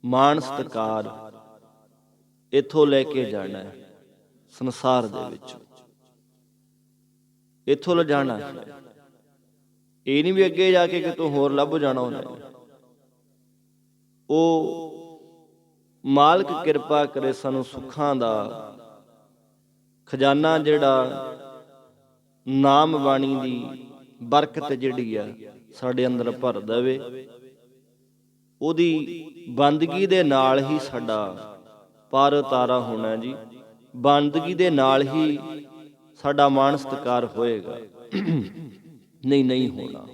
Speaker 1: ਮਾਣ ਸਤਿਕਾਰ ਇੱਥੋਂ ਲੈ ਕੇ ਜਾਣਾ ਹੈ ਸੰਸਾਰ ਦੇ ਵਿੱਚ, ਇੱਥੋਂ ਲਿਜਾਣਾ ਹੈ। ਇਹ ਨਹੀਂ ਵੀ ਅੱਗੇ ਜਾ ਕੇ ਕਿਤੋਂ ਹੋਰ ਲੱਭ ਜਾਣਾ ਉਹਨੇ। ਉਹ ਮਾਲਕ ਕਿਰਪਾ ਕਰੇ, ਸਾਨੂੰ ਸੁੱਖਾਂ ਦਾ ਖਜ਼ਾਨਾ ਜਿਹੜਾ ਨਾਮ ਬਾਣੀ ਦੀ ਬਰਕਤ ਜਿਹੜੀ ਆ ਸਾਡੇ ਅੰਦਰ ਭਰ ਦੇਵੇ। ਉਹਦੀ ਬੰਦਗੀ ਦੇ ਨਾਲ ਹੀ ਸਾਡਾ ਪਾਰ ਉਤਾਰਾ ਹੋਣਾ ਜੀ। ਬੰਦਗੀ ਦੇ ਨਾਲ ਹੀ ਸਾਡਾ ਮਾਣ ਸਤਿਕਾਰ ਹੋਏਗਾ, ਨਹੀਂ ਹੋਣਾ।